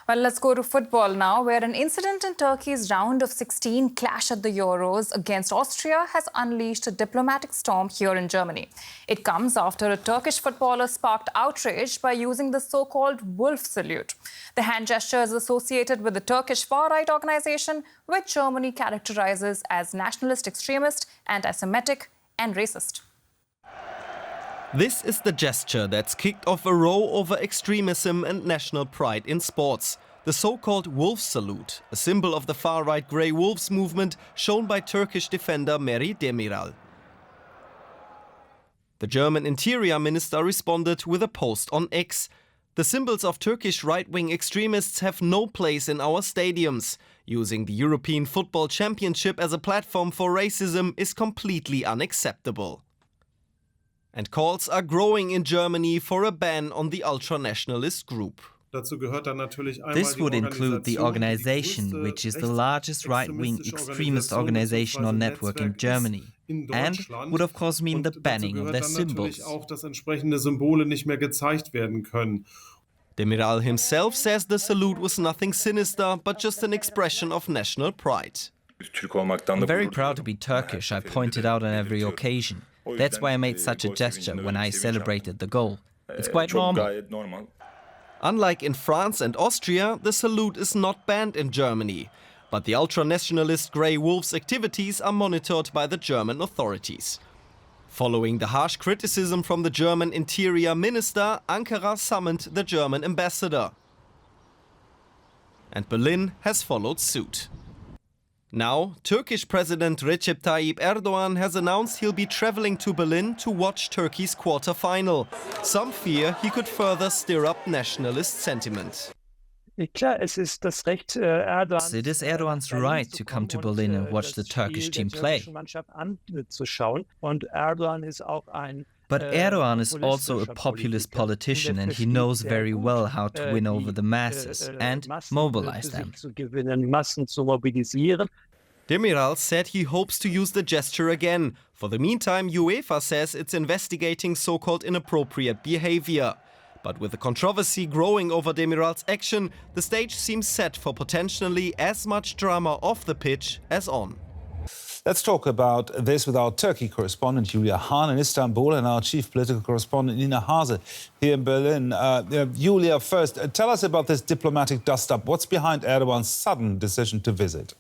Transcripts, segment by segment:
Well, let's go to football now, where an incident in Turkey's round of 16 clash at the Euros against Austria has unleashed a diplomatic storm here in Germany. It comes after a Turkish footballer sparked outrage by using the so-called wolf salute. The hand gesture is associated with the Turkish far-right organization, which Germany characterizes as nationalist-extremist, anti-Semitic and racist. This is the gesture that's kicked off a row over extremism and national pride in sports. The so-called wolf salute, a symbol of the far-right grey wolves movement shown by Turkish defender Merih Demiral. The German Interior Minister responded with a post on X. The symbols of Turkish right-wing extremists have no place in our stadiums. Using the European Football Championship as a platform for racism is completely unacceptable. And calls are growing in Germany for a ban on the ultranationalist group. This would include the organization, which is the largest right-wing extremist organization or network in Germany, and would of course mean the banning of their symbols. Demiral himself says the salute was nothing sinister, but just an expression of national pride. I'm very proud to be Turkish, I point it out on every occasion. That's why I made such a gesture when I celebrated the goal. It's quite normal. Unlike in France and Austria, the salute is not banned in Germany. But the ultranationalist Grey Wolves' activities are monitored by the German authorities. Following the harsh criticism from the German Interior Minister, Ankara summoned the German ambassador. And Berlin has followed suit. Now, Turkish President Recep Tayyip Erdogan has announced he'll be traveling to Berlin to watch Turkey's quarter-final. Some fear he could further stir up nationalist sentiment. It is Erdogan's right to come to Berlin and watch the Turkish team play. But Erdogan is also a populist politician, and he knows very well how to win over the masses and mobilize them. Demiral said he hopes to use the gesture again. For the meantime, UEFA says it's investigating so-called inappropriate behavior. But with the controversy growing over Demiral's action, the stage seems set for potentially as much drama off the pitch as on. Let's talk about this with our Turkey correspondent Julia Hahn in Istanbul and our chief political correspondent Nina Hase here in Berlin. Julia, first, tell us about this diplomatic dust-up. What's behind Erdogan's sudden decision to visit?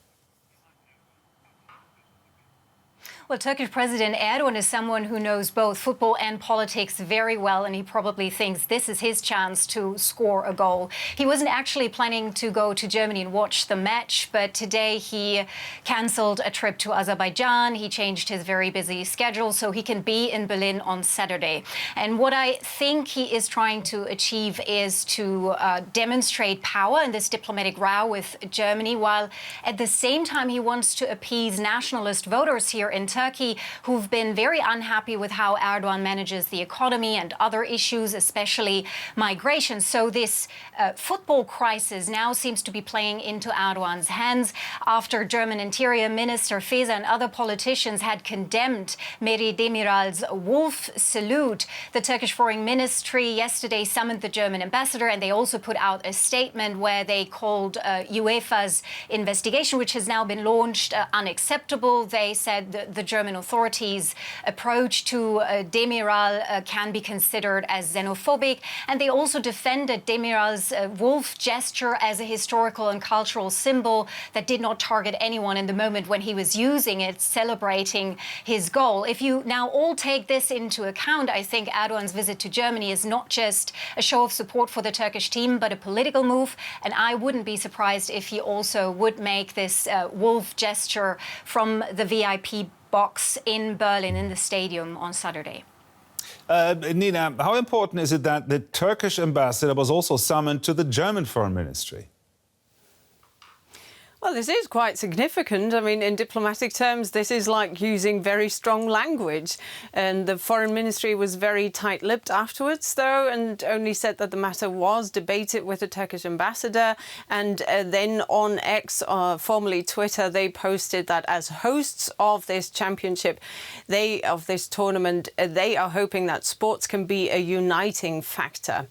Well, Turkish President Erdogan is someone who knows both football and politics very well, and he probably thinks this is his chance to score a goal. He wasn't actually planning to go to Germany and watch the match, but today he cancelled a trip to Azerbaijan. He changed his very busy schedule so he can be in Berlin on Saturday. And what I think he is trying to achieve is to demonstrate power in this diplomatic row with Germany, while at the same time he wants to appease nationalist voters here in Turkey who've been very unhappy with how Erdogan manages the economy and other issues, especially migration. So this football crisis now seems to be playing into Erdogan's hands after German Interior Minister Faeser and other politicians had condemned Merih Demiral's wolf salute. The Turkish Foreign Ministry yesterday summoned the German ambassador, and they also put out a statement where they called UEFA's investigation, which has now been launched, unacceptable. They said the German authorities' approach to Demiral can be considered as xenophobic. And they also defended Demiral's wolf gesture as a historical and cultural symbol that did not target anyone in the moment when he was using it, celebrating his goal. If you now all take this into account, I think Erdogan's visit to Germany is not just a show of support for the Turkish team, but a political move. And I wouldn't be surprised if he also would make this wolf gesture from the VIP box in Berlin in the stadium on Saturday. Nina, how important is it that the Turkish ambassador was also summoned to the German Foreign Ministry? Well, this is quite significant. I mean, in diplomatic terms, this is like using very strong language. And the foreign ministry was very tight-lipped afterwards, though, and only said that the matter was debated with the Turkish ambassador. And then on X, formerly Twitter, they posted that as hosts of this championship, of this tournament, they are hoping that sports can be a uniting factor.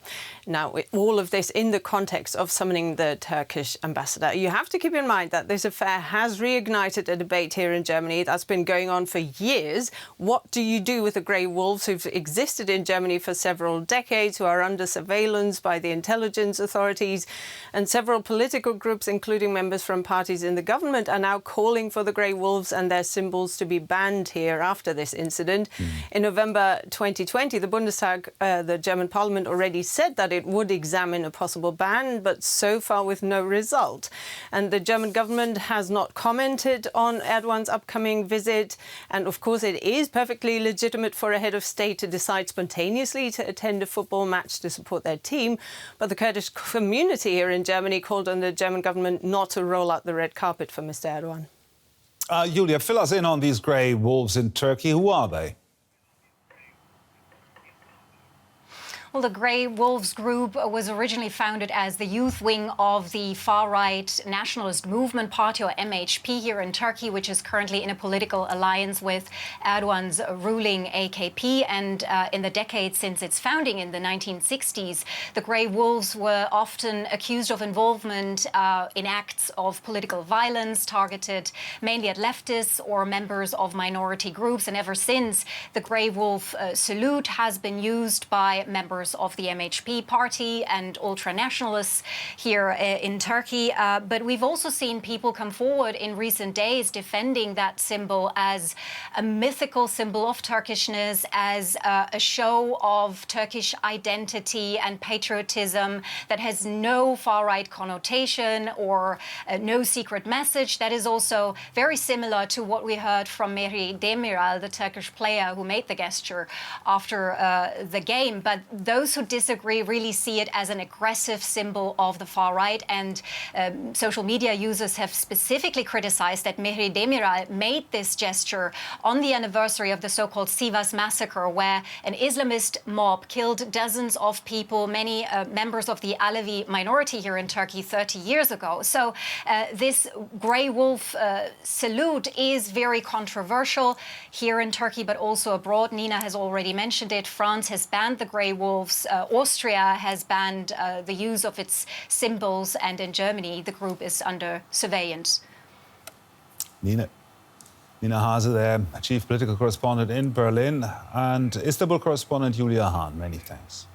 Now, all of this in the context of summoning the Turkish ambassador. You have to keep in mind that this affair has reignited a debate here in Germany that's been going on for years. What do you do with the grey wolves who've existed in Germany for several decades, who are under surveillance by the intelligence authorities? And several political groups, including members from parties in the government, are now calling for the grey wolves and their symbols to be banned here after this incident. In November 2020, the Bundestag, the German parliament, already said that it would examine a possible ban, but so far with no result. And the German government has not commented on Erdogan's upcoming visit. And of course, it is perfectly legitimate for a head of state to decide spontaneously to attend a football match to support their team. But the Kurdish community here in Germany called on the German government not to roll out the red carpet for Mr. Erdogan. Julia, fill us in on these grey wolves in Turkey. Who are they? Well, the Grey Wolves group was originally founded as the youth wing of the far-right Nationalist Movement Party, or MHP, here in Turkey, which is currently in a political alliance with Erdogan's ruling AKP. And in the decades since its founding in the 1960s, the Grey Wolves were often accused of involvement in acts of political violence targeted mainly at leftists or members of minority groups. And ever since, the Grey Wolf salute has been used by members of the MHP party and ultra-nationalists here in Turkey. But we've also seen people come forward in recent days defending that symbol as a mythical symbol of Turkishness, as a show of Turkish identity and patriotism that has no far-right connotation or no secret message. That is also very similar to what we heard from Merih Demiral, the Turkish player who made the gesture after the game. But those who disagree really see it as an aggressive symbol of the far right, and social media users have specifically criticized that Merih Demiral made this gesture on the anniversary of the so-called Sivas massacre, where an Islamist mob killed dozens of people, many members of the Alevi minority here in Turkey 30 years ago. So this grey wolf salute is very controversial here in Turkey, but also abroad. Nina has already mentioned it. France has banned the grey wolves. Austria has banned the use of its symbols, and in Germany, the group is under surveillance. Nina Hase there, chief political correspondent in Berlin, and Istanbul correspondent Julia Hahn. Many thanks.